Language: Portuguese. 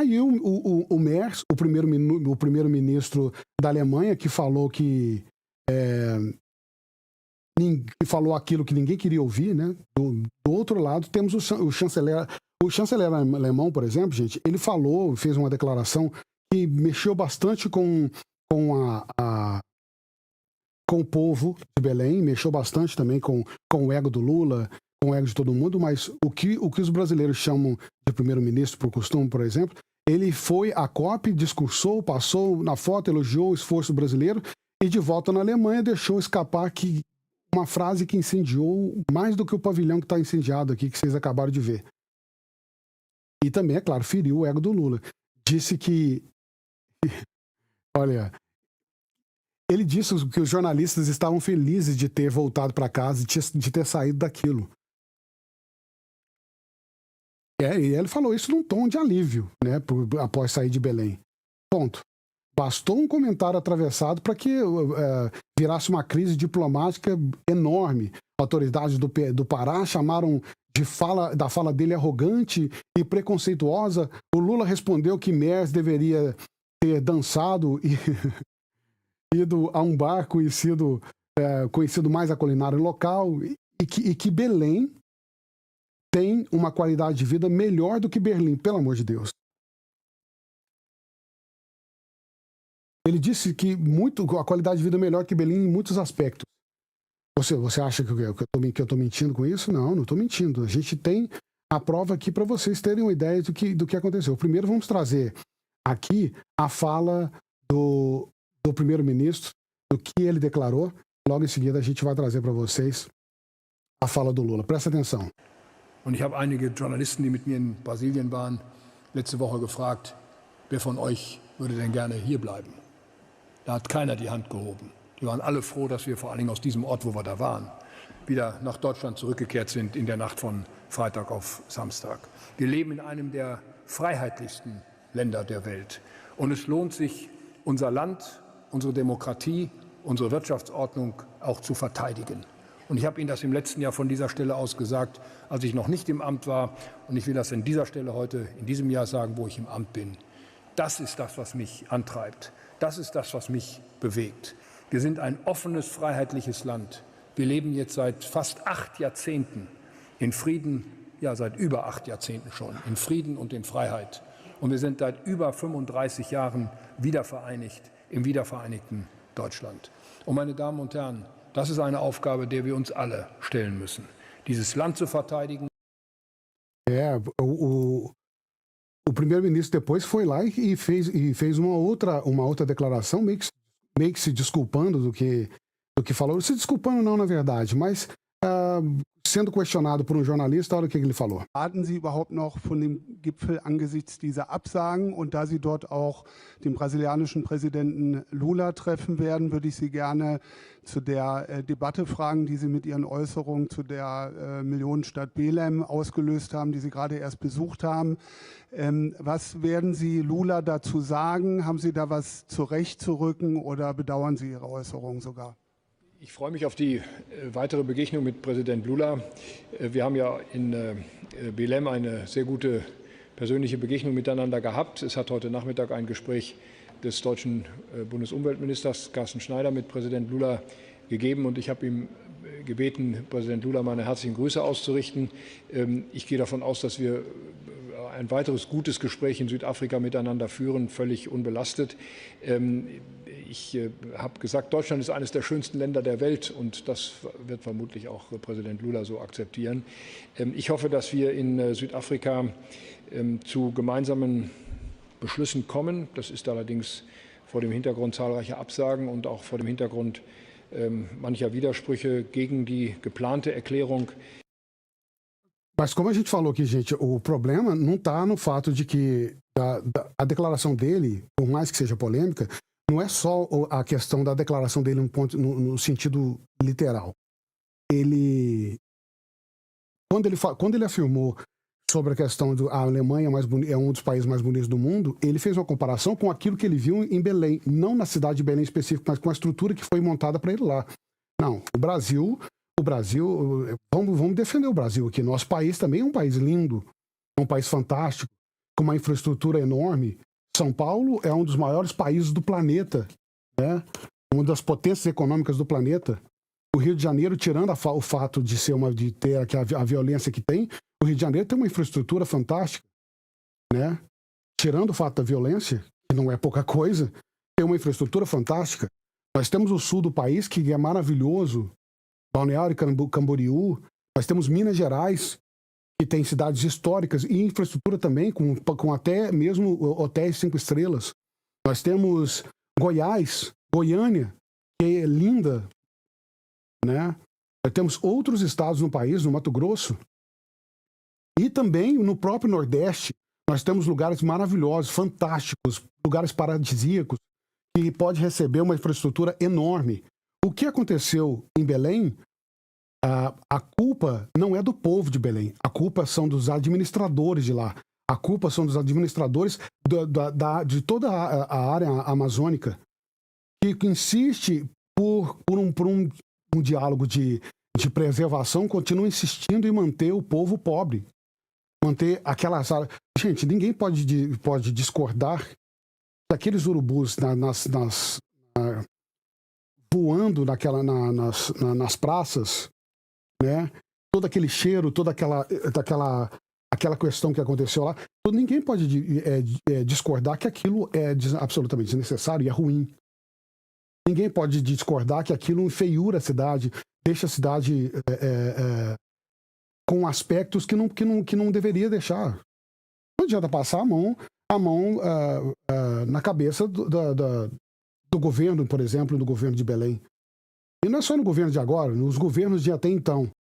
Aí o Merz, o primeiro-ministro da Alemanha, que falou que falou aquilo que ninguém queria ouvir, né? Do outro lado, temos o chanceler. O chanceler alemão, por exemplo, gente, ele falou, fez uma declaração que mexeu bastante com o povo de Belém, mexeu bastante também com o ego do Lula, com o ego de todo mundo, mas o que os brasileiros chamam de primeiro-ministro, por costume, por exemplo, ele foi à COP, discursou, passou na foto, elogiou o esforço brasileiro e de volta na Alemanha deixou escapar uma frase que incendiou mais do que o pavilhão que está incendiado aqui, que vocês acabaram de ver. E também, é claro, feriu o ego do Lula. Disse que... Olha... Ele disse que os jornalistas estavam felizes de ter voltado para casa, de ter saído daquilo. E ele falou isso num tom de alívio, né, após sair de Belém. Ponto. Bastou um comentário atravessado para que virasse uma crise diplomática enorme. Autoridades do Pará chamaram da fala dele arrogante e preconceituosa. O Lula respondeu que Merz deveria ter dançado e ido a um bar conhecido mais a culinária local e que Belém tem uma qualidade de vida melhor do que Berlim, pelo amor de Deus. Ele disse que a qualidade de vida é melhor que Belém em muitos aspectos. Você acha que eu estou mentindo com isso? Não estou mentindo. A gente tem a prova aqui para vocês terem uma ideia do que aconteceu. Primeiro vamos trazer aqui a fala do primeiro-ministro, do que ele declarou. Logo em seguida a gente vai trazer para vocês a fala do Lula. Presta atenção. Und ich habe einige Journalisten, die mit mir in Brasilien waren, letzte Woche gefragt, wer von euch würde denn gerne hier bleiben? Da hat keiner die Hand gehoben. Die waren alle froh, dass wir vor allen Dingen aus diesem Ort, wo wir da waren, wieder nach Deutschland zurückgekehrt sind in der Nacht von Freitag auf Samstag. Wir leben in einem der freiheitlichsten Länder der Welt. Und es lohnt sich, unser Land, unsere Demokratie, unsere Wirtschaftsordnung auch zu verteidigen. Und ich habe Ihnen das im letzten Jahr von dieser Stelle aus gesagt, als ich noch nicht im Amt war. Und ich will das an dieser Stelle heute, in diesem Jahr sagen, wo ich im Amt bin. Das ist das, was mich antreibt. Das ist das, was mich bewegt. Wir sind ein offenes, freiheitliches Land. Wir leben jetzt seit fast 8 Jahrzehnten in Frieden, ja seit über 8 Jahrzehnten schon, in Frieden und in Freiheit. Und wir sind seit über 35 Jahren wiedervereinigt im wiedervereinigten Deutschland. Und meine Damen und Herren, das ist eine Aufgabe, der wir uns alle stellen müssen. Dieses Land zu verteidigen. O primeiro-ministro depois foi lá e fez uma outra declaração, meio que se desculpando do que falou. Se desculpando não, na verdade, mas sendo questionado por jornalista, olha o que ele falou. Warten Sie überhaupt noch von dem Gipfel angesichts dieser Absagen? Und da Sie dort auch den brasilianischen Präsidenten Lula treffen werden, würde ich Sie gerne zu der Debatte fragen, die Sie mit Ihren Äußerungen zu der Millionenstadt Belém ausgelöst haben, die Sie gerade erst besucht haben. Was werden Sie Lula dazu sagen? Haben Sie da was zurechtzurücken oder bedauern Sie Ihre Äußerungen sogar? Ich freue mich auf die weitere Begegnung mit Präsident Lula. Wir haben ja in Belém eine sehr gute persönliche Begegnung miteinander gehabt. Es hat heute Nachmittag ein Gespräch des deutschen Bundesumweltministers Carsten Schneider mit Präsident Lula gegeben und ich habe ihm gebeten, Präsident Lula meine herzlichen Grüße auszurichten. Ich gehe davon aus, dass wir ein weiteres gutes Gespräch in Südafrika miteinander führen, völlig unbelastet. Ich habe gesagt, Deutschland ist eines der schönsten Länder der Welt und das wird vermutlich auch Präsident Lula so akzeptieren. Ich hoffe, dass wir in Südafrika zu gemeinsamen Beschlüssen kommen. Das ist allerdings vor dem Hintergrund zahlreicher Absagen und auch vor dem Hintergrund mancher Widersprüche gegen die geplante Erklärung. Mas como a gente falou aqui, gente, o problema não está no fato de que a declaração dele, por mais que seja polêmica, não é só a questão da declaração dele no sentido literal. Quando ele afirmou sobre a questão de a Alemanha é um dos países mais bonitos do mundo, ele fez uma comparação com aquilo que ele viu em Belém, não na cidade de Belém específica, mas com a estrutura que foi montada para ele lá. Não, o Brasil, vamos defender o Brasil aqui. Nosso país também é um país lindo, é um país fantástico. com uma infraestrutura enorme. São Paulo é um dos maiores países do planeta, né? Uma das potências econômicas do planeta. O Rio de Janeiro, tirando o fato de ter a violência que tem, o Rio de Janeiro tem uma infraestrutura fantástica, né? Tirando o fato da violência, que não é pouca coisa, tem uma infraestrutura fantástica. Nós temos o sul do país, que é maravilhoso, Balneário Camboriú. Nós temos Minas Gerais, que tem cidades históricas e infraestrutura também, com até mesmo hotéis 5 estrelas. Nós temos Goiás, Goiânia, que é linda, né? Nós temos outros estados no país, no Mato Grosso. E também no próprio Nordeste, nós temos lugares maravilhosos, fantásticos, lugares paradisíacos, que pode receber uma infraestrutura enorme. O que aconteceu em Belém, a culpa não é do povo de Belém, a culpa são dos administradores de lá, a culpa são dos administradores de toda a área amazônica, que insiste por um diálogo de preservação, continua insistindo em manter o povo pobre, manter aquelas áreas. Gente, ninguém pode discordar daqueles urubus voando nas praças, né? Todo aquele cheiro, toda aquela questão que aconteceu lá, ninguém pode discordar que aquilo é absolutamente desnecessário e é ruim. Ninguém pode discordar que aquilo enfeiura a cidade, deixa a cidade com aspectos que não deveria deixar. Não adianta passar a mão na cabeça do governo, por exemplo, do governo de Belém. E não é só no governo de agora, nos governos de até então.